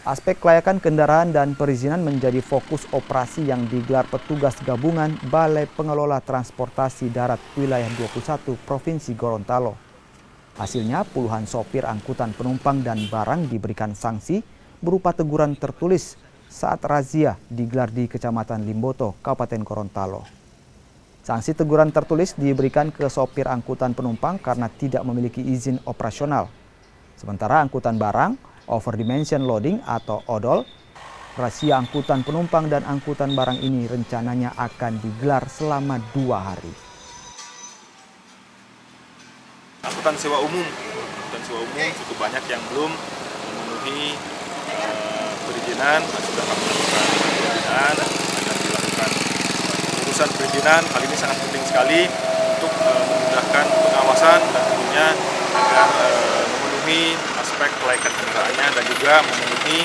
Aspek kelayakan kendaraan dan perizinan menjadi fokus operasi yang digelar petugas gabungan Balai Pengelola Transportasi Darat Wilayah 21 Provinsi Gorontalo. Hasilnya puluhan sopir angkutan penumpang dan barang diberikan sanksi berupa teguran tertulis saat razia digelar di Kecamatan Limboto, Kabupaten Gorontalo. Sanksi teguran tertulis diberikan ke sopir angkutan penumpang karena tidak memiliki izin operasional. Sementara angkutan barang, overdimension loading atau odol, razia angkutan penumpang dan angkutan barang ini rencananya akan digelar selama 2 hari. Angkutan sewa umum cukup banyak yang belum memenuhi perizinan. Sudah kami lakukan perizinan, akan dilakukan urusan perizinan. Hal ini sangat penting sekali untuk memudahkan pengawasan dan tentunya agar memenuhi aspek kelayakan kendaraannya dan juga memenuhi